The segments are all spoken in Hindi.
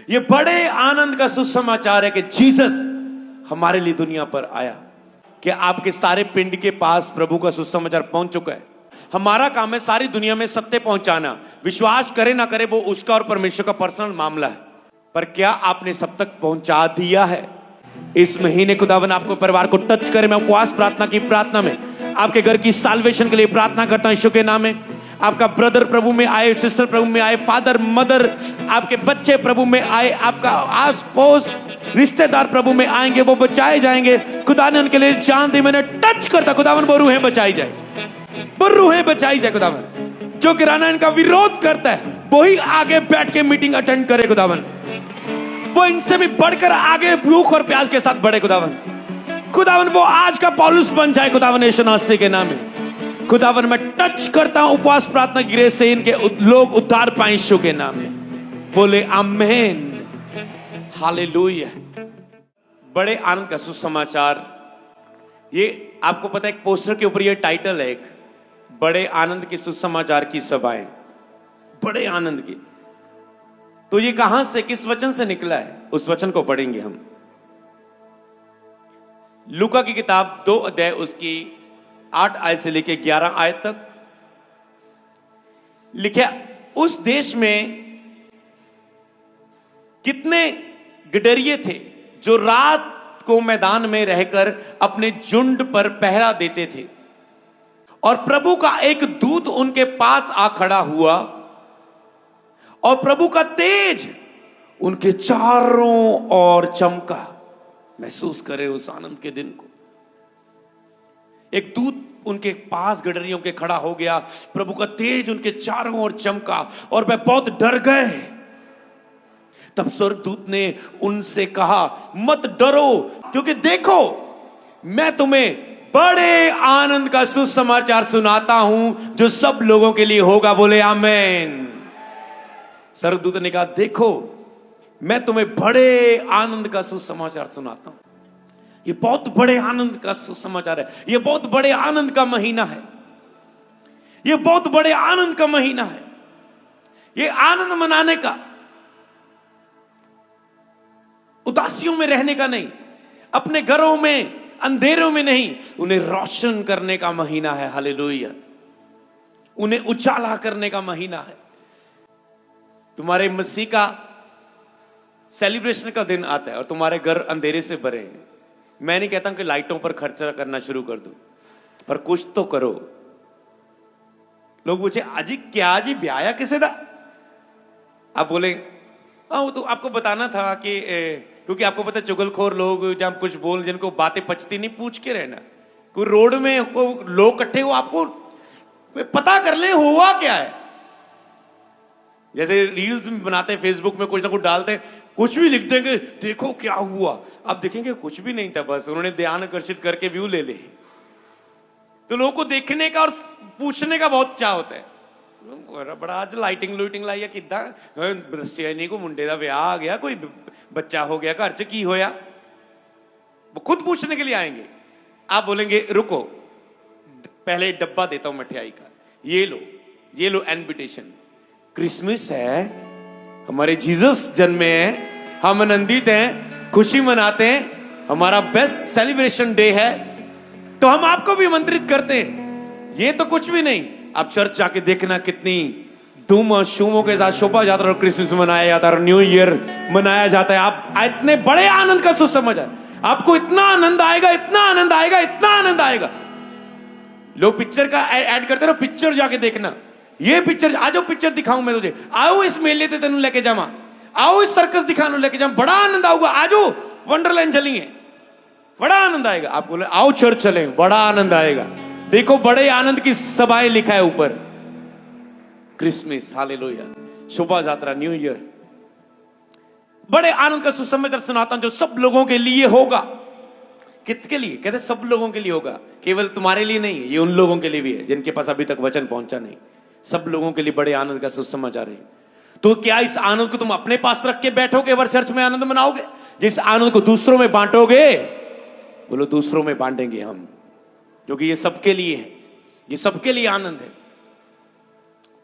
ये बड़े आनंद का सुसमाचार है कि जीसस हमारे लिए दुनिया पर आया, कि आपके सारे पिंड के पास प्रभु का सुसमाचार पहुंच चुका है। हमारा काम है सारी दुनिया में सत्य पहुंचाना। विश्वास करे ना करे वो उसका और परमेश्वर का पर्सनल मामला है, पर क्या आपने सब तक पहुंचा दिया है? इस महीने खुदावन आपको परिवार को टच करे। मैं उपवास प्रार्थना की प्रार्थना में आपके घर की साल्वेशन के लिए प्रार्थना करता हूं यीशु के नाम में। आपका ब्रदर प्रभु में आए, सिस्टर प्रभु में आए, फादर मदर, आपके बच्चे प्रभु में आए, आपका आस पड़ोस रिश्तेदार प्रभु में आएंगे, वो बचाए जाएंगे। खुदा ने उनके लिए जान दी। मैंने टच करता, खुदावन वो रूहें बचाई जाए, वो रूहें बचाई जाए। खुदावन जो किराना इनका विरोध करता है वही आगे बैठ के मीटिंग अटेंड करे। खुदावन वो इनसे भी बढ़कर आगे भूख और प्यास के साथ बढ़े। खुदावन वो आज का पौलुस बन जाए। खुदावन यीशु मसीह के नाम में खुदावन मैं टच करता हूं उपवास प्रार्थना की ग्रेस से इनके लोग उद्धार पाए यीशु के नाम में। बोले आमेन, हालेलुया। बड़े आनंद का सुसमाचार, ये आपको पता है एक पोस्टर के ऊपर ये टाइटल है, एक बड़े आनंद के सुसमाचार की सभाएं। बड़े आनंद की, तो ये कहां से, किस वचन से निकला है? उस वचन को पढ़ेंगे हम। लूका की किताब 2 अध्याय उसकी 8 आयत से लेके 11 आयत तक लिखा। उस देश में कितने गिडरिये थे जो रात को मैदान में रहकर अपने झुंड पर पहरा देते थे, और प्रभु का एक दूत उनके पास आ खड़ा हुआ और प्रभु का तेज उनके चारों ओर चमका। महसूस करें उस आनंद के दिन को। एक दूत उनके पास गडरियों के खड़ा हो गया, प्रभु का तेज उनके चारों ओर चमका और वे बहुत डर गए। तब स्वर्गदूत ने उनसे कहा, मत डरो, क्योंकि देखो मैं तुम्हें बड़े आनंद का सुसमाचार सुनाता हूं जो सब लोगों के लिए होगा। बोले आमेन। स्वर्गदूत ने कहा, देखो मैं तुम्हें बड़े आनंद का सुसमाचार सुनाता हूं। ये बहुत बड़े आनंद का सुसमाचार है। ये बहुत बड़े आनंद का महीना है। ये बहुत बड़े आनंद का महीना है। ये आनंद मनाने का, उदासियों में रहने का नहीं, अपने घरों में अंधेरों में नहीं, उन्हें रोशन करने का महीना है। हालेलुया। उन्हें उजाला करने का महीना है। तुम्हारे मसीह का सेलिब्रेशन का दिन आता है और तुम्हारे घर अंधेरे से भरे हैं। मैं नहीं कहता कि लाइटों पर खर्चा करना शुरू कर दो, पर कुछ तो करो। लोग पूछे, अजी क्या जी ब्याया किसे दा? आप बोले हाँ, वो तो आपको बताना था कि क्योंकि आपको पता चुगलखोर लोग जब कुछ बोल, जिनको बातें पचती नहीं, पूछ के रहना। कोई रोड में लोग इकट्ठे हो, आपको पता कर ले हुआ क्या है। जैसे रील्स बनाते हैं, फेसबुक में कुछ ना कुछ डालते हैं, कुछ भी लिख देंगे, देखो क्या हुआ। अब देखेंगे कुछ भी नहीं था, बस उन्होंने ध्यान आकर्षित करके व्यू ले ले। तो लोगों को देखने का और पूछने का बहुत चाह होता है। बड़ा आज लाइटिंग लूटिंग लाई है किदा दस्या नहीं, को मुंडे का ब्याह आ गया, कोई बच्चा हो गया घर च, की होया। वो खुद पूछने के लिए आएंगे। आप बोलेंगे रुको, पहले डब्बा देता हूं मिठाई का, ये लो, ये लो इनविटेशन। क्रिसमस है, हमारे जीसस जन्मे हैं, हम आनंदित हैं, खुशी मनाते हैं, हमारा बेस्ट सेलिब्रेशन डे है, तो हम आपको भी आमंत्रित करते हैं। ये तो कुछ भी नहीं। आप चर्च जाके देखना कितनी धूम और शूमों के साथ शोभा यात्रा और क्रिसमस मनाया जाता है और न्यू ईयर मनाया जाता है। आप इतने बड़े आनंद का सुसमाचार, आपको इतना आनंद आएगा, इतना आनंद आएगा, इतना आनंद आएगा। लोग पिक्चर का ऐड करते रहो, पिक्चर जाके देखना। ये पिक्चर, आज पिक्चर दिखाऊं मैं तुझे, आओ इस मेले ते तेन लेके जावा, आओ इस सर्कस दिखाने लेके जाऊं, बड़ा आनंद आऊगा। आजो वंडरलैंड चलेंगे, बड़ा आनंद आएगा। आप बोले आओ चर्च चलें, बड़ा आनंद आएगा। देखो बड़े आनंद की सभाएं लिखा है ऊपर, क्रिसमस, हालेलुया, शोभा यात्रा, न्यू ईयर। बड़े आनंद का सुसमाचार सुनाता हूं जो सब लोगों के लिए होगा। किसके लिए? कहते सब लोगों के लिए होगा, केवल तुम्हारे लिए नहीं। ये उन लोगों के लिए भी है जिनके पास अभी तक वचन पहुंचा नहीं। सब लोगों के लिए बड़े आनंद का सुसमाचार है। तो क्या इस आनंद को तुम अपने पास रख के बैठोगे और चर्च में आनंद मनाओगे? जिस आनंद को दूसरों में बांटोगे, बोलो दूसरों में बांटेंगे हम, क्योंकि ये सबके लिए है, ये सबके लिए आनंद है।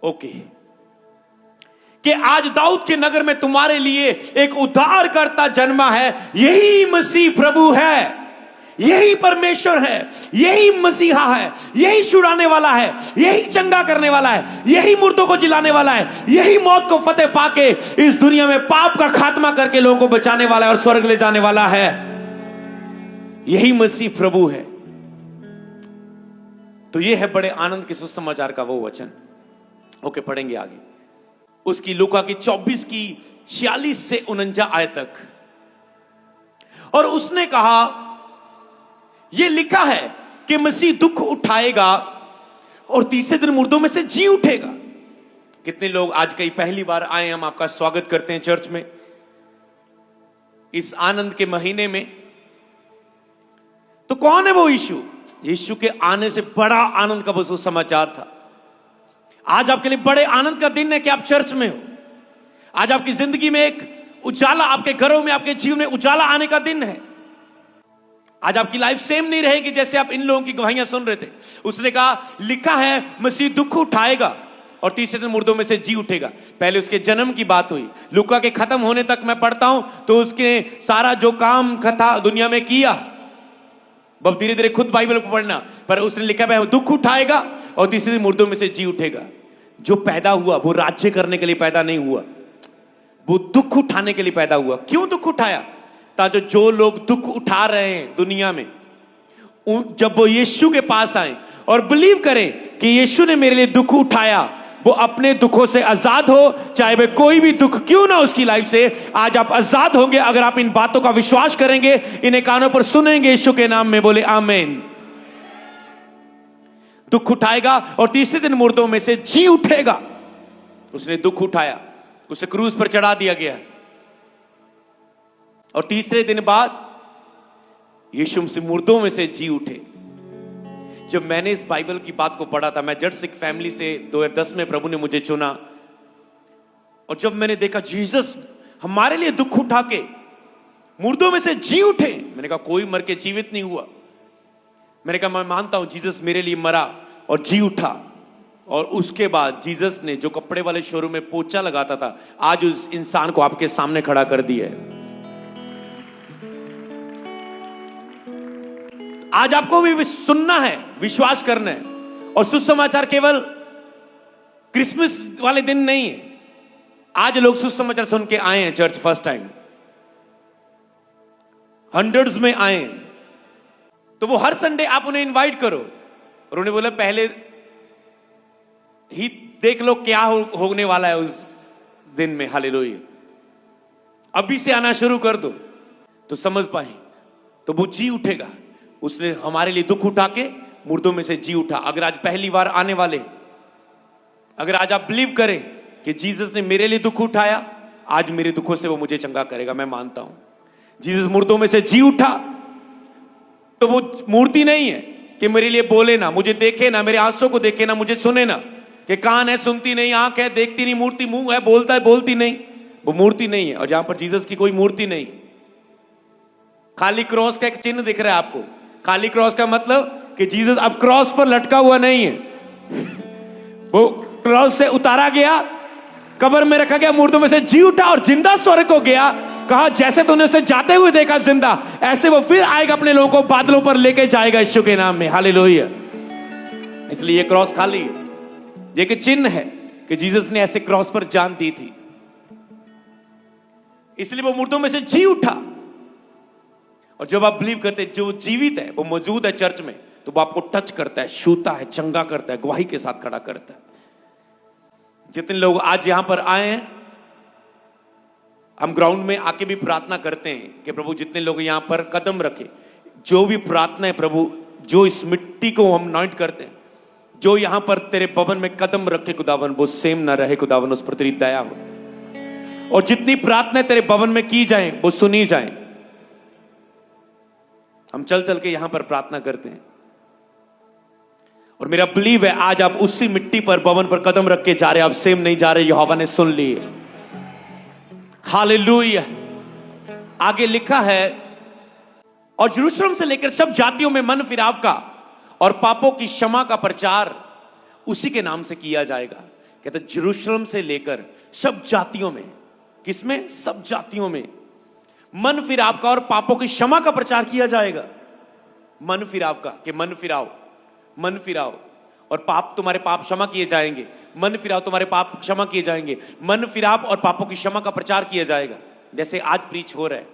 ओके, कि आज दाऊद के नगर में तुम्हारे लिए एक उद्धारकर्ता जन्मा है। यही मसीह प्रभु है, यही परमेश्वर है, यही मसीहा है, यही छुड़ाने वाला है, यही चंगा करने वाला है, यही मुर्दों को जिलाने वाला है, यही मौत को फतेह पाके इस दुनिया में पाप का खात्मा करके लोगों को बचाने वाला है और स्वर्ग ले जाने वाला है। यही मसीह प्रभु है। तो यह है बड़े आनंद के सुसमाचार का वो वचन। ओके, पढ़ेंगे आगे उसकी लूका की 24 की 46 से 49 आयत तक। और उसने कहा, यह लिखा है कि मसीह दुख उठाएगा और तीसरे दिन मुर्दों में से जी उठेगा। कितने लोग आज कई पहली बार आए, हम आपका स्वागत करते हैं चर्च में इस आनंद के महीने में। तो कौन है वो यीशु? यीशु के आने से बड़ा आनंद का वो सुसमाचार था। आज आपके लिए बड़े आनंद का दिन है कि आप चर्च में हो। आज आपकी जिंदगी में एक उजाला, आपके घरों में, आपके जीवन में उजाला आने का दिन है। आज आपकी लाइफ सेम नहीं रहेगी जैसे आप इन लोगों की गवाहियां सुन रहे थे। उसने कहा, लिखा है मसीह दुख उठाएगा और तीसरे दिन मुर्दों में से जी उठेगा। पहले उसके जन्म की बात हुई। लूका के खत्म होने तक मैं पढ़ता हूं तो उसके सारा जो काम था दुनिया में किया। बहुत धीरे धीरे खुद बाइबल को पढ़ना, पर उसने लिखा है दुख उठाएगा और तीसरे दिन मुर्दों में से जी उठेगा। जो पैदा हुआ वो राज्य करने के लिए पैदा नहीं हुआ, वो दुख उठाने के लिए पैदा हुआ। क्यों दुख उठाया? ताकि जो लोग दुख उठा रहे हैं दुनिया में, जब वो यीशु के पास आए और बिलीव करें कि यीशु ने मेरे लिए दुख उठाया, वो अपने दुखों से आजाद हो, चाहे वे कोई भी दुख क्यों ना उसकी लाइफ से। आज आप आजाद होंगे अगर आप इन बातों का विश्वास करेंगे, इन्हें कानों पर सुनेंगे यीशु के नाम में। बोले आमीन। दुख उठाएगा और तीसरे दिन मुर्दों में से जी उठेगा। उसने दुख उठाया, उसे क्रूस पर चढ़ा दिया गया और तीसरे दिन बाद यीशु मसीह मुर्दों में से जी उठे। जब मैंने इस बाइबल की बात को पढ़ा था, मैं जट सिख फैमिली से 2010 में प्रभु ने मुझे चुना, और जब मैंने देखा जीसस हमारे लिए दुख उठा के मुर्दों में से जी उठे, मैंने कहा कोई मर के जीवित नहीं हुआ। मैंने कहा मैं मानता हूं जीसस मेरे लिए मरा और जी उठा। और उसके बाद जीसस ने जो कपड़े वाले शोरूम में पोछा लगाता था, आज उस इंसान को आपके सामने खड़ा कर दिया है। आज आपको भी सुनना है, विश्वास करना है। और सुसमाचार केवल क्रिसमस वाले दिन नहीं है। आज लोग सुसमाचार सुन के आए हैं चर्च फर्स्ट टाइम, हंड्रेड्स में आए हैं। तो वो हर संडे आप उन्हें इनवाइट करो और उन्हें बोले पहले ही देख लो क्या होने वाला है उस दिन में। हालेलुया। अभी से आना शुरू कर दो तो समझ पाए, तो वो जी उठेगा। उसने हमारे लिए दुख उठा के मुर्दों में से जी उठा। अगर आज पहली बार आने वाले, अगर आज आप बिलीव करें कि जीसस ने मेरे लिए दुख उठाया, आज मेरे दुखों से वो मुझे चंगा करेगा। मैं मानता हूं जीसस मुर्दों में से जी उठा, तो वो मूर्ति नहीं है कि मेरे लिए बोले ना, मुझे देखे ना, मेरे आंसू को देखे ना, मुझे सुने ना, कि कान है सुनती नहीं, आंख है देखती नहीं, मूर्ति मुंह है बोलता है बोलती नहीं। वो मूर्ति नहीं है। और जहां पर जीसस की कोई मूर्ति नहीं, खाली क्रॉस का एक चिन्ह दिख रहा है आपको। खाली क्रॉस का मतलब कि जीसस अब क्रॉस पर लटका हुआ नहीं है। वो क्रॉस से उतारा गया, कब्र में रखा गया, मुर्दों में से जी उठा और जिंदा स्वर्ग को गया। कहा जैसे तूने उसे जाते हुए देखा जिंदा, ऐसे वो फिर आएगा, अपने लोगों को बादलों पर लेके जाएगा यीशु के नाम में। हालेलुया। इसलिए ये क्रॉस खाली है, ये एक चिन्ह है कि जीसस ने ऐसे क्रॉस पर जान दी थी। इसलिए वो मुर्दों में से जी उठा। और जब आप बिलीव करते हैं जो जीवित है वो मौजूद है चर्च में, तो वो आपको टच करता है, छूता है, चंगा करता है, गवाही के साथ खड़ा करता है। जितने लोग आज यहां पर आए हैं, हम ग्राउंड में आके भी प्रार्थना करते हैं कि प्रभु जितने लोग यहां पर कदम रखे, जो भी प्रार्थना है प्रभु, जो इस मिट्टी को हम नॉइंट करते हैं, जो यहां पर तेरे भवन में कदम रखे खुदावन, वो सेम ना रहे खुदावन, उस पर तेरी दया हो। और जितनी प्रार्थना तेरे भवन में की जाए वो सुनी जाए। हम चल चल के यहां पर प्रार्थना करते हैं और मेरा बिलीव है आज आप उसी मिट्टी पर, भवन पर कदम रख के जा रहे, आप सेम नहीं जा रहे। यहोवा ने सुन लिए। हालेलुया। आगे लिखा है, और यरूशलेम से लेकर सब जातियों में मन फिराव का और पापों की क्षमा का प्रचार उसी के नाम से किया जाएगा। कहता यरूशलेम से लेकर सब जातियों में, किसमें? सब जातियों में मन फिराव का और पापों की क्षमा का प्रचार किया जाएगा। मन फिराव का, कि मन फिराओ, मन फिराओ और पाप, तुम्हारे पाप क्षमा किए जाएंगे। मन फिराओ, तुम्हारे पाप क्षमा किए जाएंगे। मन फिराव और पापों की क्षमा का प्रचार किया जाएगा। जैसे आज प्रीच हो रहा है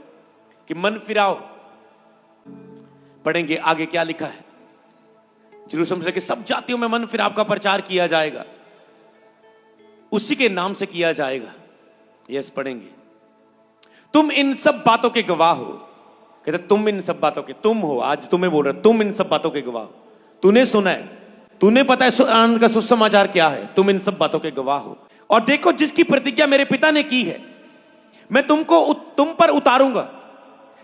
कि मन फिराओ। पढ़ेंगे आगे क्या लिखा है। यरूशलेम से लेकर सब जातियों में मन फिराव का प्रचार किया जाएगा, उसी के नाम से किया जाएगा। यस, पढ़ेंगे। तुम इन सब बातों के गवाह हो। कहते तुम इन सब बातों के, तुम हो, आज तुम्हें बोल रहा, तुम इन सब बातों के गवाह हो। तूने सुना है, तूने पता है आनंद का सुसमाचार क्या है। तुम इन सब बातों के गवाह हो। और देखो, जिसकी प्रतिज्ञा मेरे पिता ने की है, मैं तुम पर उतारूंगा।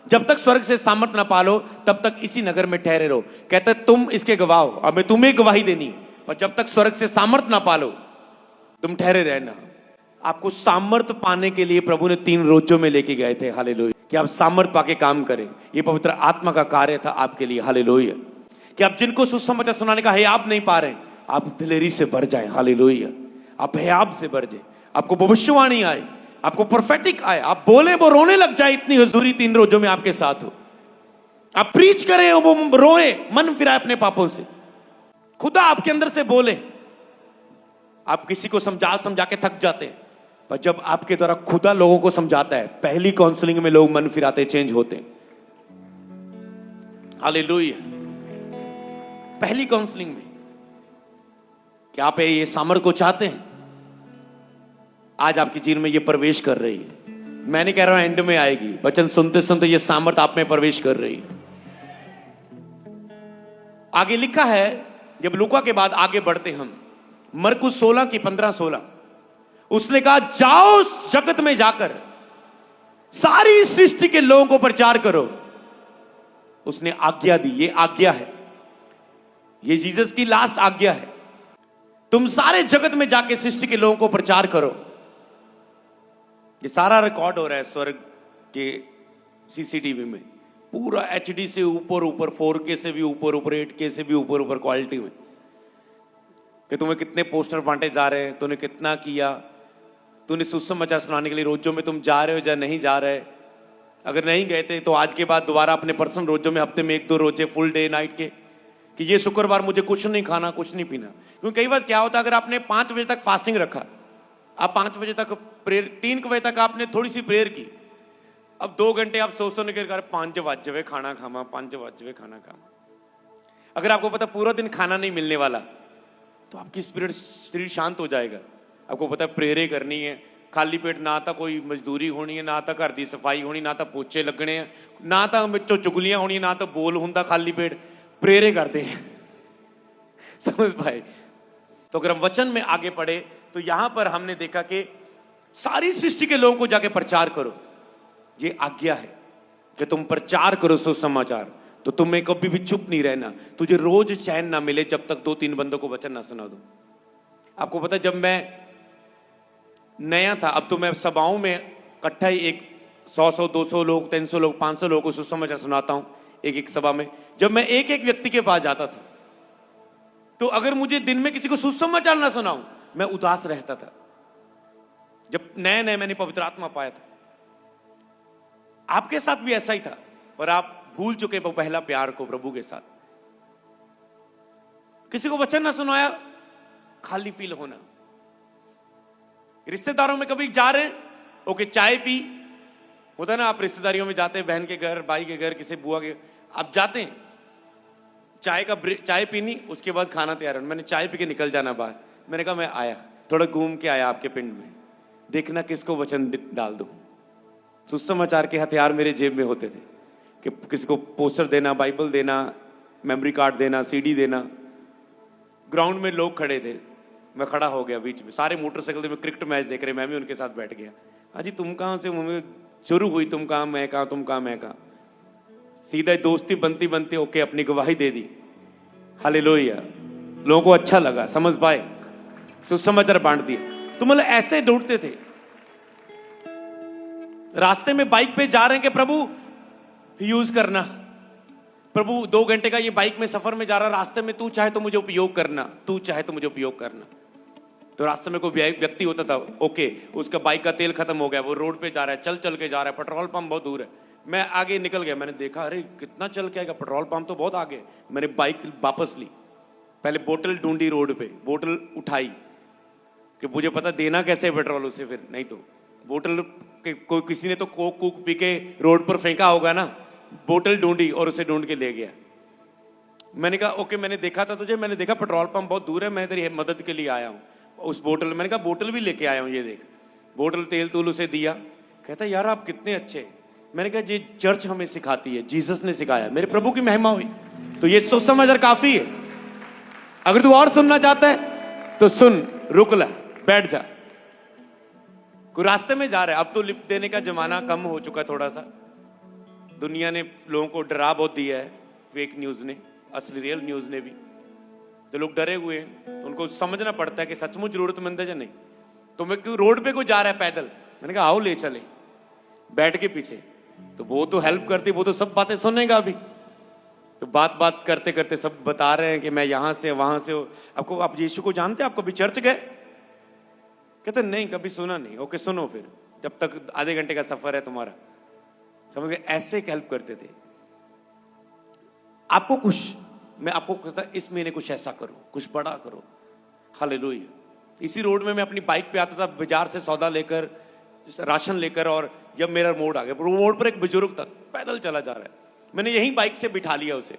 जब तक स्वर्ग से सामर्थ ना पालो तब तक इसी नगर में ठहरे रहो। कहते तुम इसके गवाह हो, अब मैं तुम्हें गवाही देनी है, पर जब तक स्वर्ग से सामर्थ ना पालो तुम ठहरे रहना। आपको सामर्थ पाने के लिए प्रभु ने 3 रोजों में लेके गए थे, हालेलुया, कि आप सामर्थ पाके काम करें। ये पवित्र आत्मा का कार्य था आपके लिए, हालेलुया। कि आप जिनको सुसमाचार सुनाने का है आप नहीं पा रहे, आप दिलेरी से भर जाए, हालेलुया। आप हयाब से भर जाए, आपको भविष्यवाणी आए, आपको प्रोफेटिक आए, आप बोले वो रोने लग जाए, इतनी हुजूरी 3 रोजों में आपके साथ हो। आप प्रीच करें, वो रोए, मन फिराए अपने पापों से, खुदा आपके अंदर से बोले। आप किसी को समझा के थक जाते हैं, पर जब आपके द्वारा खुदा लोगों को समझाता है, पहली काउंसलिंग में लोग मन फिराते, चेंज होते हैं, हालेलुया। पहली काउंसलिंग में क्या आप ये सामर्थ को चाहते हैं? आज आपके जीवन में ये प्रवेश कर रही है। मैं नहीं कह रहा हूं एंड में आएगी, वचन सुनते सुनते ये सामर्थ आप में प्रवेश कर रही है। आगे लिखा है, जब लूका के बाद आगे बढ़ते हम, मरकुस 16 की 15-16, उसने कहा जाओ जगत में जाकर सारी सृष्टि के लोगों को प्रचार करो। उसने आज्ञा दी, ये आज्ञा है, ये जीसस की लास्ट आज्ञा है। तुम सारे जगत में जाके सृष्टि के लोगों को प्रचार करो। ये सारा रिकॉर्ड हो रहा है स्वर्ग के सीसीटीवी में, पूरा एचडी से ऊपर ऊपर, 4K से भी ऊपर ऊपर, 8K से भी ऊपर ऊपर क्वालिटी में, कि तुम्हें कितने पोस्टर बांटे जा रहे हैं, तूने कितना किया, तूने सुसमाचार सुनाने के लिए रोजों में तुम जा रहे हो या नहीं जा रहे। अगर नहीं गए थे तो आज के बाद दोबारा अपने पर्सनल रोजों में हफ्ते में 1-2 रोजे फुल डे नाइट के, कि ये शुक्रवार मुझे कुछ नहीं खाना, कुछ नहीं पीना। क्योंकि कई बार क्या होता है, अगर आपने 5 बजे तक फास्टिंग रखा, आप 5 बजे तक प्रेयर, 3 बजे तक आपने थोड़ी सी प्रेयर की, अब 2 घंटे आप सोचते के 5 बजे खाना खामा, 5 बजे खाना खामा। अगर आपको पता पूरा दिन खाना नहीं मिलने वाला, तो आपकी स्पिरिट, शरीर शांत हो जाएगा। आपको पता है प्रेयर करनी है, खाली पेट ना तो कोई मजदूरी होनी है, ना तो घर की सफाई होनी, ना तो पोचे लगने हैं, ना तो बिचों चुगलियां होनी, ना तो बोल होंदा, खाली पेट प्रेयर करते हैं। समझ पाए? तो अगर हम वचन में आगे पढ़े तो यहां पर हमने देखा कि सारी सृष्टि के लोगों को जाके प्रचार करो। ये आज्ञा है कि तुम प्रचार करो सुसमाचार। तो तुम्हें कभी भी चुप नहीं रहना, तुझे रोज चैन ना मिले जब तक 2-3 बंदों को वचन ना सुना दो। आपको पता है, जब मैं नया था, अब तो मैं सभाओं में इकट्ठा ही 100, 200 लोग, 300 लोग, 500 लोगों को सुसमाचार सुनाता हूं एक सभा में। जब मैं एक व्यक्ति के पास जाता था, तो अगर मुझे दिन में किसी को सुसमाचार ना सुनाऊं, मैं उदास रहता था। जब नए मैंने पवित्र आत्मा पाया था, आपके साथ भी ऐसा ही था, और आप भूल चुके वो पहला प्यार को प्रभु के साथ। किसी को वचन ना सुनाया, खाली फील होना। रिश्तेदारों में कभी जा रहे हैं, ओके चाय पी, होता है ना, आप रिश्तेदारियों में जाते हैं, बहन के घर, भाई के घर, किसी बुआ के, आप जाते हैं, चाय पीनी, उसके बाद खाना तैयार है। मैंने चाय पी के निकल जाना बाहर। मैंने कहा मैं आया, थोड़ा घूम के आया आपके पिंड में, देखना किसको वचन डाल दूं। सुसमाचार के हथियार मेरे जेब में होते थे, कि किसी को पोस्टर देना, बाइबल देना, मेमोरी कार्ड देना, सीडी देना। ग्राउंड में लोग खड़े थे, मैं खड़ा हो गया बीच में, सारे मोटरसाइकिल में क्रिकेट मैच देख रहे, मैं भी उनके साथ बैठ गया। हाँ जी, तुम कहाँ से? शुरू हुई, तुम कहाँ, मैं कहाँ, तुम कहाँ, मैं कहाँ, सीधा दोस्ती बनती बनती ओके अपनी गवाही दे दी। हालेलुया। लोगों को अच्छा लगा, समझ पाए, सुसमाचार बांट दिया। तो मतलब ऐसे ढूंढते थे। रास्ते में बाइक पे जा रहे हैं कि प्रभु यूज करना, प्रभु 2 घंटे का ये बाइक में सफर में जा रहा, रास्ते में तू चाहे तो मुझे उपयोग करना, तू चाहे तो मुझे उपयोग करना। तो रास्ते में कोई व्यक्ति होता था, ओके उसका बाइक का तेल खत्म हो गया, वो रोड पे जा रहा है, चल चल के जा रहा है, पेट्रोल पंप बहुत दूर है। मैं आगे निकल गया, मैंने देखा अरे कितना चल के आएगा, पेट्रोल पंप तो बहुत आगे। मैंने बाइक वापस ली, पहले बोतल ढूंढी रोड पे, बोतल उठाई कि मुझे पता देना कैसे पेट्रोल उसे, फिर नहीं तो बोतल कोई किसी ने तो कोक कूक पी के रोड पर फेंका होगा ना, बोतल ढूंढी और उसे ढूंढ के ले गया। मैंने कहा ओके, मैंने देखा था तुझे, मैंने देखा पेट्रोल पंप बहुत दूर है, मैं तेरी मदद के लिए आया हूँ। उस बोतल, मैंने कहा बोतल भी लेके आया हूँ, ये देख, बोतल तेल तूल उसे दिया। कहता यार आप कितने अच्छे। मैंने कहा ये चर्च हमें सिखाती है, जीसस ने सिखाया, मेरे प्रभु की महिमा हुई। तो ये सोच समझ काफी है। अगर तू और सुनना चाहता है तो सुन, रुक ला, बैठ जा। कोई रास्ते में जा रहा है, अब तो लिफ्ट देने का जमाना कम हो चुका थोड़ा सा, दुनिया ने लोगों को डरा बहुत दिया है, फेक न्यूज ने, असली रियल न्यूज ने भी। तो लोग डरे हुए हैं, उनको समझना पड़ता है कि सचमुच जरूरतमंद है या नहीं। तो मैं रोड पे कोई जा रहा है पैदल, मैंने कहा आओ ले चले, बैठ के पीछे, तो वो तो हेल्प करती, वो तो सब बातें सुनेगा अभी। तो बात बात करते करते सब बता रहे हैं कि मैं यहां से वहां से, आपको आप यीशु को जानते हैं, आप कभी चर्च गए? कहते नहीं कभी सुना नहीं। ओके सुनो फिर, जब तक आधे घंटे का सफर है तुम्हारा, समझ गए? ऐसे हेल्प करते थे। आपको कुछ, मैं आपको कहता इस महीने कुछ ऐसा करो, कुछ बड़ा करो। हालेलुया। इसी रोड में मैं अपनी बाइक पे आता था, बाजार से सौदा लेकर, राशन लेकर, और जब मेरा मोड़ आ गया, मोड़ पर एक बुजुर्ग था, पैदल चला जा रहा है, मैंने यहीं बाइक से बिठा लिया उसे।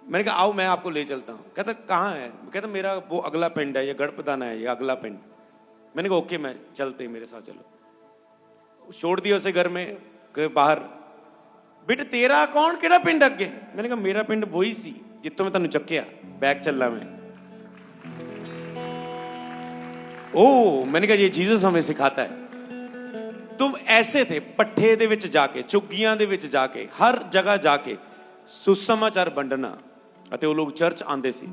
मैंने कहा आओ मैं आपको ले चलता हूँ। कहता कहाँ है? कहता मेरा वो अगला पिंड है, ये गढ़पदाना है, ये अगला पिंड। मैंने कहा ओके, मैं चलते मेरे साथ चलो। छोड़ दिया उसे घर में बाहर। बेटे तेरा कौन केड़ा पिंड अगे? मैंने कहा मेरा पिंड वही सी जितों मैं तेन चक्या बैग चला मैं। ओ मैंने कहा ये जीसस हमें सिखाता है। तुम ऐसे थे, पट्ठे दे विच जाके, चुग्गियां दे विच जाके, हर जगह जाके सुसमाचार वंडना। ਅਤੇ ਉਹ ਲੋਕ ਚਰਚ ਆਂਦੇ ਸੀ,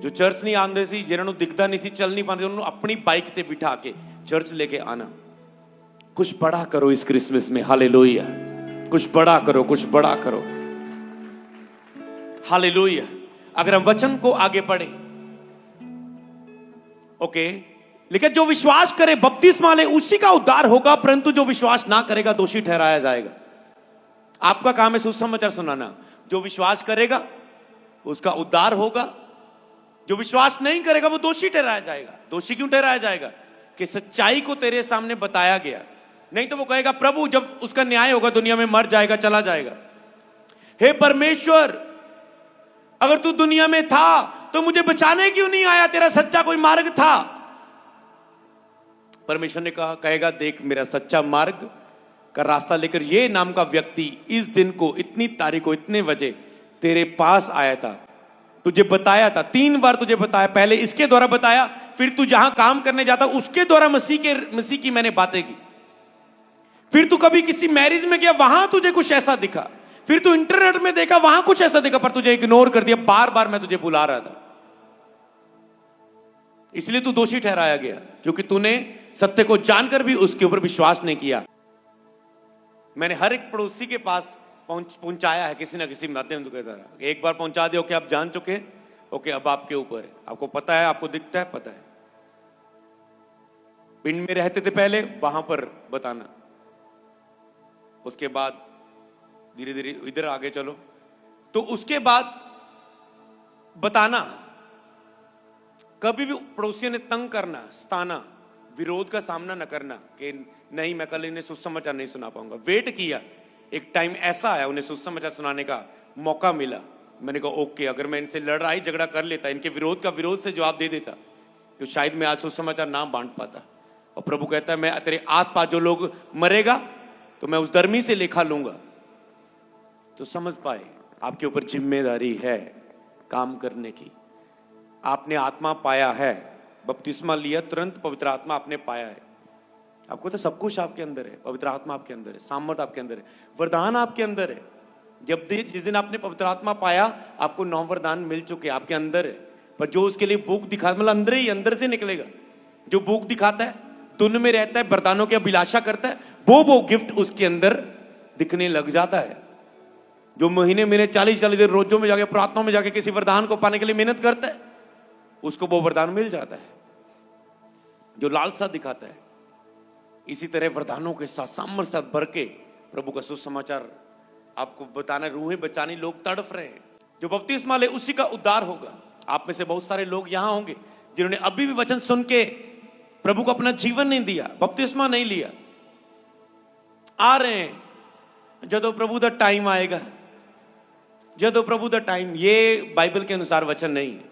जो चर्च नहीं आंदे सी, जिन्होंने दिखता नहीं सी, चल नहीं पाते, उन्होंने अपनी बाइक ते बिठा के चर्च लेके आना। कुछ बड़ा करो इस क्रिसमस में, हालेलुया। कुछ बड़ा करो, कुछ बड़ा करो, हालेलुया। अगर हम वचन को आगे पढ़े, ओके, लेकिन जो विश्वास करे, बपतिस्मा ले, उसी का उद्धार होगा, परंतु जो विश्वास ना करेगा दोषी ठहराया जाएगा। आपका काम है सुसमाचार सुनाना। जो विश्वास करेगा उसका उद्धार होगा, जो विश्वास नहीं करेगा वो दोषी ठहराया जाएगा। दोषी क्यों ठहराया जाएगा? कि सच्चाई को तेरे सामने बताया गया। नहीं तो वो कहेगा प्रभु जब उसका न्याय होगा दुनिया में मर जाएगा, चला जाएगा। हे परमेश्वर, अगर तू दुनिया में था तो मुझे बचाने क्यों नहीं आया? तेरा सच्चा कोई मार्ग था। परमेश्वर ने कहा, कहेगा देख मेरा सच्चा मार्ग का रास्ता लेकर ये नाम का व्यक्ति इस दिन को, इतनी तारीख को, इतने बजे तेरे पास आया था, तुझे बताया था, 3 बार तुझे बताया। पहले इसके द्वारा बताया, फिर तू जहां काम करने जाता उसके द्वारा मसीह की मैंने बातें की। फिर तू कभी किसी मैरिज में गया, वहां तुझे कुछ ऐसा दिखा। फिर तू इंटरनेट में देखा, वहां कुछ ऐसा दिखा, पर तुझे इग्नोर कर दिया। बार बार मैं तुझे बुला रहा था, इसलिए तू दोषी ठहराया गया, क्योंकि तूने सत्य को जानकर भी उसके ऊपर विश्वास नहीं किया। मैंने हर एक पड़ोसी के पास पहुंचाया है किसी ना किसी माध्यम के द्वारा। एक बार पहुंचा दिया, ओके आप जान चुके हैं, ओके अब आपके ऊपर है, आपको पता है, आपको दिखता है, पता है। पिंड में रहते थे पहले, वहां पर बताना, उसके बाद धीरे धीरे इधर आगे चलो, तो उसके बाद बताना। कभी भी पड़ोसियों ने तंग करना, सताना, विरोध का सामना न करना कि नहीं मैं कल इन्हें सुसमाचार नहीं सुना पाऊंगा। वेट किया, एक टाइम ऐसा आया उन्हें सुसमाचार सुनाने का मौका मिला। मैंने कहा ओके, अगर मैं इनसे लड़ाई झगड़ा कर लेता, इनके विरोध का विरोध से जवाब दे देता, तो शायद मैं आज सुसमाचार ना बांट पाता। और प्रभु कहता है मैं तेरे आसपास जो लोग मरेगा तो मैं उस धर्मी से लेखा लूंगा। तो समझ पाए आपके ऊपर जिम्मेदारी है काम करने की। आपने आत्मा पाया है, बपतिस्मा लिया, तुरंत पवित्र आत्मा आपने पाया है। आपको तो सब कुछ आपके अंदर है, पवित्र आत्मा आपके अंदर है, सामर्थ आपके अंदर है, वरदान आपके अंदर है। जिस दिन आपने पवित्र आत्मा पाया, आपको 9 वरदान मिल चुके आपके अंदर है। पर जो उसके लिए भूख दिखा, मतलब अंदर से निकलेगा, जो भूख दिखाता है, धुन में रहता है, वरदानों की अभिलाषा करता है, वो गिफ्ट उसके अंदर दिखने लग जाता है। जो महीने 40 दिन रोजों में जाके, प्रार्थनाओं में जाके किसी वरदान को पाने के लिए मेहनत करता है, उसको वो वरदान मिल जाता है। जो लालसा दिखाता है। इसी तरह वरदानों के साथ सामर्थ्य साथ भर के प्रभु का सुसमाचार आपको बताना, रूहें बचानी, लोग तड़फ रहे हैं। जो बपतिस्मा ले उसी का उद्धार होगा। आप में से बहुत सारे लोग यहां होंगे जिन्होंने अभी भी वचन सुन के प्रभु को अपना जीवन नहीं दिया, बपतिस्मा नहीं लिया। आ रहे हैं जदों प्रभु दा टाइम आएगा, जदों प्रभु दा टाइम, ये बाइबल के अनुसार वचन नहीं है।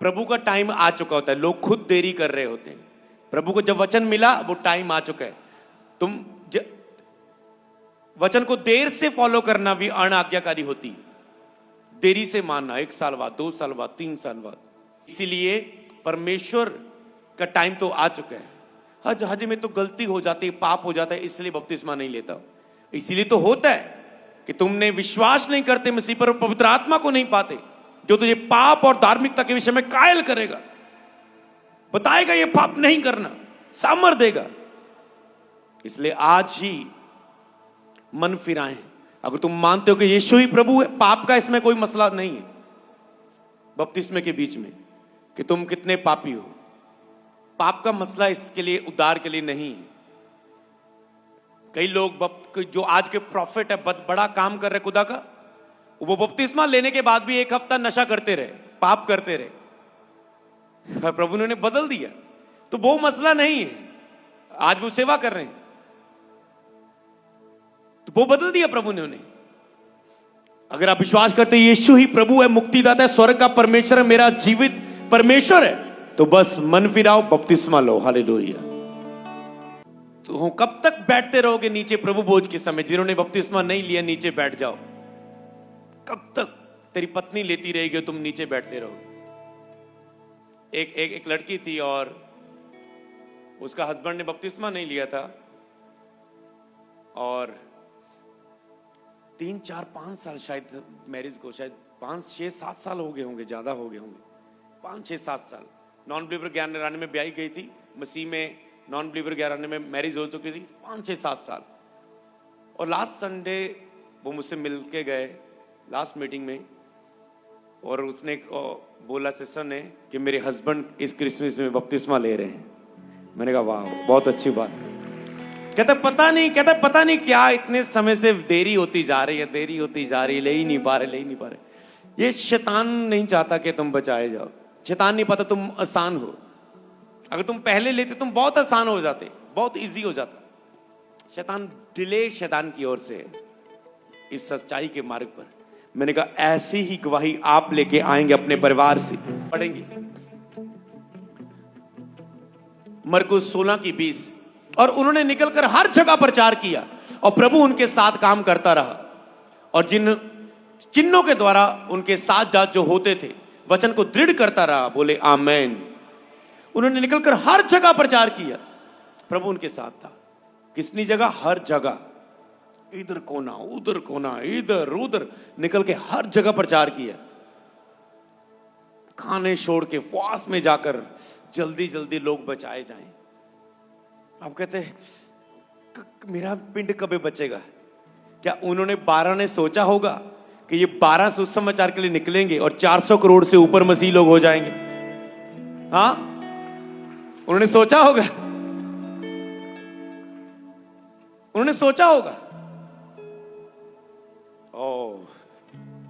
प्रभु का टाइम आ चुका होता है, लोग खुद देरी कर रहे होते हैं। प्रभु को जब वचन मिला वो टाइम आ चुका है। तुम वचन को देर से फॉलो करना भी अनाज्ञाकारी होती है। देरी से मानना 1 साल बाद, 2 साल बाद, 3 साल बाद। इसीलिए परमेश्वर का टाइम तो आ चुका है। हज हज में तो गलती हो जाती है, पाप हो जाता है, इसलिए बपतिस्मा नहीं लेता। इसीलिए तो होता है कि तुमने विश्वास नहीं करते मसीह पर, पवित्र आत्मा को नहीं पाते, जो तुझे पाप और धार्मिकता के विषय में कायल करेगा, बताएगा ये पाप नहीं करना, सामर्थ देगा। इसलिए आज ही मन फिराएं। अगर तुम मानते हो कि यीशु ही प्रभु है, पाप का इसमें कोई मसला नहीं है बपतिस्मे के बीच में कि तुम कितने पापी हो। पाप का मसला इसके लिए, उद्धार के लिए नहीं है। कई लोग जो आज के प्रॉफिट है, बड़ा काम कर रहे खुदा का, वो बपतिस्मा लेने के बाद भी 1 हफ्ता नशा करते रहे, पाप करते रहे। प्रभु ने उन्हें बदल दिया, तो वो मसला नहीं है। आज वो सेवा कर रहे हैं, तो वो बदल दिया प्रभु ने उन्हें। अगर आप विश्वास करते यीशु ही प्रभु है, मुक्तिदाता है, स्वर्ग का परमेश्वर है, मेरा जीवित परमेश्वर है, तो बस मन फिराओ, बपतिस्मा लो। हालेलुया। तो कब तक बैठते रहोगे नीचे प्रभु भोज के समय? जिन्होंने बपतिस्मा नहीं लिया नीचे बैठ जाओ। कब तक तेरी पत्नी लेती रहेगी, तुम नीचे बैठते रहोगे। एक लड़की थी और उसका हस्बैंड ने बपतिस्मा नहीं लिया था, और 3, 4, 5 साल शायद मैरिज को, शायद 5, 6, 7 साल हो गए होंगे, ज्यादा हो गए होंगे, 5, 6, 7 साल। नॉन बिलीवर घराने में ब्याही गई थी, मसीह में नॉन बिलीवर घराने में मैरिज हो चुकी थी, 5, 6, 7 साल। और लास्ट संडे वो मुझसे मिल के गए लास्ट मीटिंग में, और उसने बोला सिस्टर ने कि मेरे हस्बैंड इस क्रिसमस में बपतिस्मा ले रहे हैं। मैंने कहा वाह, बहुत अच्छी बात है। कहता पता नहीं क्या इतने समय से देरी होती जा रही है, देरी होती जा रही है, ले ही नहीं पा रहे। ये शैतान नहीं चाहता कि तुम बचाए जाओ। शैतान नहीं पाता तुम आसान हो। अगर तुम पहले लेते तुम बहुत आसान हो जाते, बहुत इजी हो जाता। शैतान डिले, शैतान की ओर से इस सच्चाई के मार्ग पर। मैंने कहा ऐसी ही गवाही आप लेके आएंगे अपने परिवार से, पढ़ेंगे मरकुस 16:20। और उन्होंने निकलकर हर जगह प्रचार किया, और प्रभु उनके साथ काम करता रहा, और जिन चिन्हों के द्वारा उनके साथ जो होते थे वचन को दृढ़ करता रहा। बोले आमेन। उन्होंने निकलकर हर जगह प्रचार किया, प्रभु उनके साथ था। किसनी जगह? हर जगह, इधर कोना उधर कोना, इधर उधर निकल के हर जगह प्रचार किया। खाने छोड़ के फास्ट में जाकर जल्दी जल्दी लोग बचाए जाएं। आप कहते मेरा पिंड कब बचेगा? क्या उन्होंने 12 ने सोचा होगा कि ये 12 सुसमाचार के लिए निकलेंगे और 400 करोड़ से ऊपर मसीह लोग हो जाएंगे? हाँ, उन्होंने सोचा होगा? उन्होंने सोचा होगा? ओह,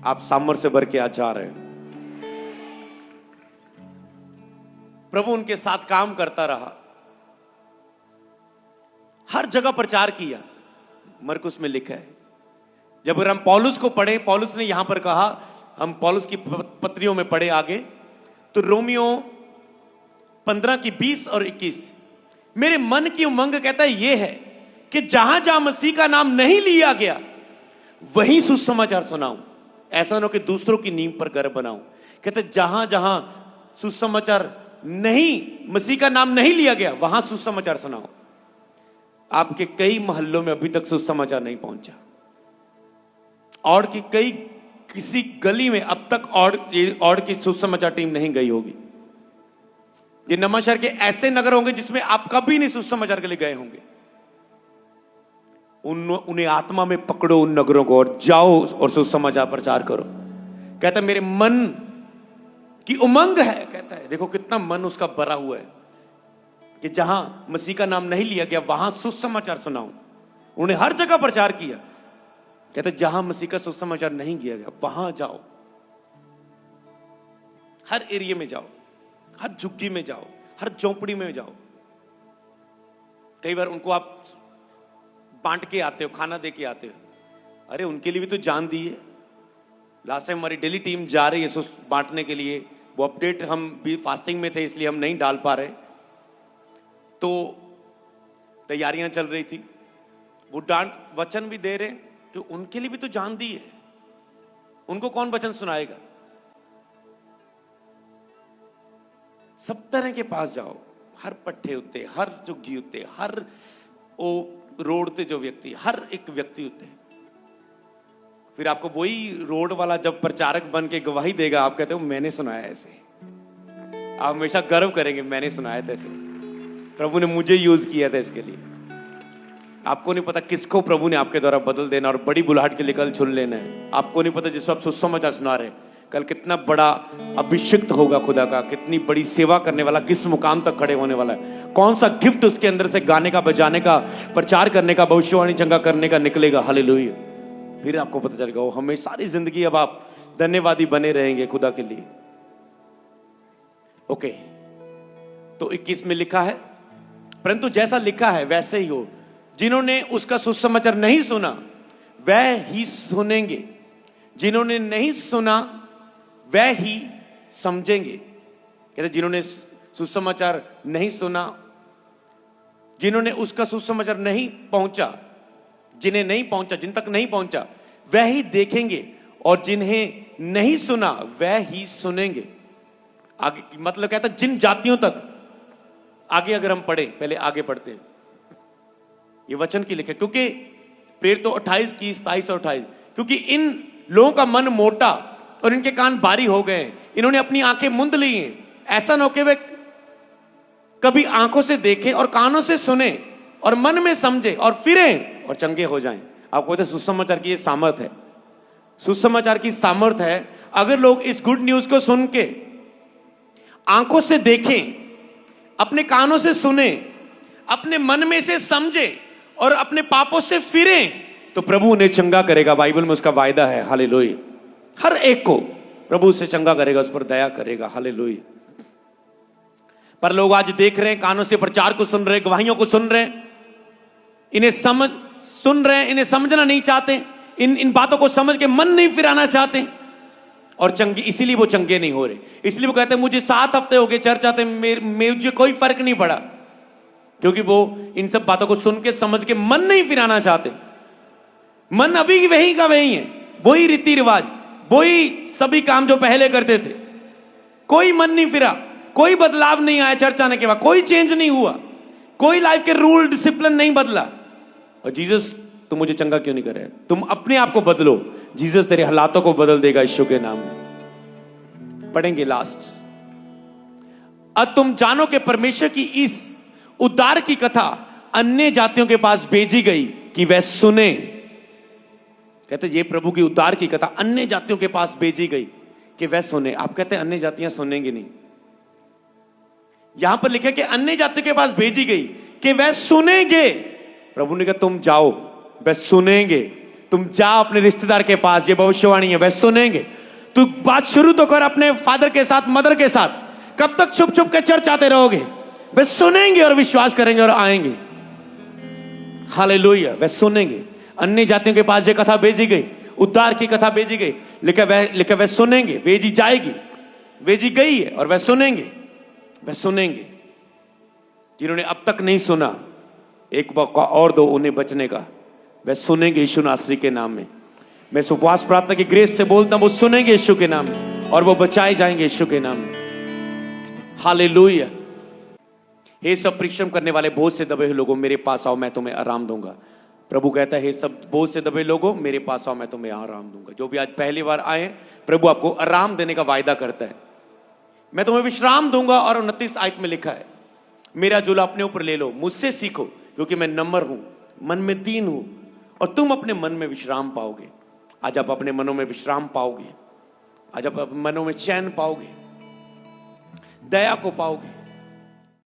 आप सामर्थ से भर के आज जा रहे हो। प्रभु उनके साथ काम करता रहा, हर जगह प्रचार किया। मरकुस में लिखा है। जब हम पौलुस को पढ़े, पौलुस ने यहां पर कहा, हम पौलुस की पत्रियों में पढ़े आगे, तो रोमियो 15:20 और 21, मेरे मन की उमंग कहता है यह है कि जहां जहां मसीह का नाम नहीं लिया गया वहीं सुसमाचार सुनाऊं। ऐसा न हो कि दूसरों की नींव पर घर बनाऊं। कहते जहां जहां सुसमाचार नहीं, मसीह का नाम नहीं लिया गया, वहां सुसमाचार सुनाओ। आपके कई मोहल्लों में अभी तक सुसमाचार नहीं पहुंचा, और की कई किसी गली में अब तक और की सुसमाचार टीम नहीं गई होगी। ये नवांशहर के ऐसे नगर होंगे जिसमें आप कभी नहीं सुसमाचार के लिए गए होंगे। उन्हें आत्मा में पकड़ो उन नगरों को और जाओ और सुसमाचार प्रचार करो। कहता है मेरे मन की उमंग है, कहता है देखो कितना मन उसका भरा हुआ है। कि जहां मसीह का नाम नहीं लिया गया वहां सुसमाचार सुनाऊं। उन्होंने हर जगह प्रचार किया। कहते जहां मसीह का सुसमाचार नहीं किया गया वहां जाओ, हर एरिया में जाओ, हर झुग्गी में जाओ, हर झोंपड़ी में जाओ। कई बार उनको आप बांट के आते हो, खाना दे के आते हो, अरे उनके लिए भी तो जान दी है। लास्ट टाइम हमारी डेली टीम जा रही है बांटने के लिए, वो अपडेट हम भी फास्टिंग में थे इसलिए हम नहीं डाल पा रहे, तो तैयारियां चल रही थी। वो वचन भी दे रहे कि उनके लिए भी तो जान दी है, उनको कौन वचन सुनाएगा। सब तरह के पास जाओ, हर पट्टे उत्ते, हर झुग्गी उत्ते, हर वो रोड ते जो व्यक्ति, हर एक व्यक्ति उत्ते। फिर आपको वही रोड वाला जब प्रचारक बन के गवाही देगा, आप कहते हो मैंने सुनाया ऐसे, आप हमेशा गर्व करेंगे मैंने सुनाया था ऐसे, प्रभु ने मुझे यूज किया था इसके लिए। आपको नहीं पता किसको प्रभु ने आपके द्वारा बदल देना और बड़ी बुलाहट के लिए कल चुन लेना है। आपको नहीं पता जिसको आप सुसमाचार सुना रहे कल कितना बड़ा अभिषिक्त होगा खुदा का, कितनी बड़ी सेवा करने वाला, किस मुकाम तक खड़े होने वाला है, कौन सा गिफ्ट उसके अंदर से गाने का, बजाने का, प्रचार करने का, भविष्यवाणी चंगा करने का निकलेगा। हालेलुया। फिर आपको पता चलेगा वो हमें सारी जिंदगी अब आप धन्यवादी बने रहेंगे खुदा के लिए। ओके, तो 21 में लिखा है, परंतु जैसा लिखा है वैसे ही हो, जिन्होंने उसका सुसमाचार नहीं सुना वह ही सुनेंगे, जिन्होंने नहीं सुना वह ही समझेंगे। कहते जिन्होंने सुसमाचार नहीं सुना, जिन्होंने उसका सुसमाचार नहीं पहुंचा, जिन्हें नहीं पहुंचा, जिन तक नहीं पहुंचा वह ही देखेंगे, और जिन्हें नहीं सुना वह ही सुनेंगे। आगे मतलब कहता जिन जातियों तक, आगे अगर हम पढ़े, पहले आगे पढ़ते हैं, ये वचन की लिखे, क्योंकि प्रेरित तो 28 की 27 और 28, क्योंकि इन लोगों का मन मोटा और इनके कान भारी हो गए, इन्होंने अपनी आंखें मूंद ली हैं। ऐसा न हो कि वे कभी आंखों से देखें और कानों से सुने और मन में समझे और फिरें और चंगे हो जाएं। आपको पता है सुसमाचार की ये सामर्थ है, सुसमाचार की सामर्थ है। अगर लोग इस गुड न्यूज को सुन के आंखों से देखें, अपने कानों से सुने, अपने मन में से समझे और अपने पापों से फिरें, तो प्रभु उन्हें चंगा करेगा। बाइबल में उसका वायदा है। हालेलुया। हर एक को प्रभु उससे चंगा करेगा, उस पर दया करेगा। हालेलुया। पर लोग आज देख रहे हैं, कानों से प्रचार को सुन रहे हैं, गवाहियों को सुन रहे हैं, इन्हें सुन रहे हैं, इन्हें समझना नहीं चाहते, इन बातों को समझ के मन नहीं फिराना चाहते, और चंगे, इसीलिए वो चंगे नहीं हो रहे। इसलिए वो कहते हैं मुझे 7 हफ्ते हो गए चर्च आते, मुझे कोई फर्क नहीं पड़ा, क्योंकि वो इन सब बातों को सुन के समझ के मन नहीं फिराना चाहते। मन अभी वही का वही है, वही रीति रिवाज, वही सभी काम जो पहले करते थे। कोई मन नहीं फिरा, कोई बदलाव नहीं आया चर्च आने के बाद, कोई चेंज नहीं हुआ, कोई लाइफ के रूल डिसिप्लिन नहीं बदला। और जीसस तुम मुझे चंगा क्यों नहीं कर रहे? तुम अपने आप को बदलो, जीसस तेरे हालातों को बदल देगा यीशु के नाम में। पढ़ेंगे लास्ट। अब तुम जानो कि परमेश्वर की इस उद्धार की कथा अन्य जातियों के पास भेजी गई कि वह सुने। कहते ये प्रभु की उद्धार की कथा अन्य जातियों के पास भेजी गई कि वह सुने। आप कहते हैं अन्य जातियां सुनेंगी नहीं, यहां पर लिखा कि अन्य जातियों के पास भेजी गई कि वह सुनेंगे। प्रभु ने कहा तुम जाओ, वह सुनेंगे। तुम जाओ अपने रिश्तेदार के पास, ये भविष्यवाणी है, वह सुनेंगे। तू बात शुरू तो कर अपने फादर के साथ, मदर के साथ। कब तक छुप छुप के चर्च आते रहोगे? वह सुनेंगे और विश्वास करेंगे और आएंगे। हालेलुया। वह सुनेंगे। अन्य जातियों के पास ये कथा भेजी गई, उद्धार की कथा भेजी गई, लिखा वह सुनेंगे। भेजी जाएगी, भेजी गई है, और वह सुनेंगे। वह सुनेंगे जिन्होंने अब तक नहीं सुना, एक मौका और दो उन्हें बचने का। वह सुनेंगे यीशु नासरी के नाम में। मैं उपवास प्रार्थना की ग्रेस से बोलता हूं, वो सुनेंगे यीशु के नाम में और वो बचाए जाएंगे यीशु के नाम में। हालेलुया। हे सब परिश्रम करने वाले बोझ से दबे हुए लोगों, मेरे पास आओ, मैं तुम्हें आराम दूंगा। प्रभु कहता है हे सब बोझ से दबे लोगों, मेरे पास आओ, मैं तुम्हें आराम दूंगा। जो भी आज पहली बार आए, प्रभु आपको आराम देने का वायदा करता है। मैं तुम्हें विश्राम दूंगा। और 29 आयत में लिखा है, मेरा झूला अपने ऊपर ले लो, मुझसे सीखो, क्योंकि मैं नम्र हूं, मन में दीन हूं, और तुम अपने मन में विश्राम पाओगे। आज आप अपने मनों में विश्राम पाओगे, आज आप अपने मनों में चैन पाओगे, दया को पाओगे।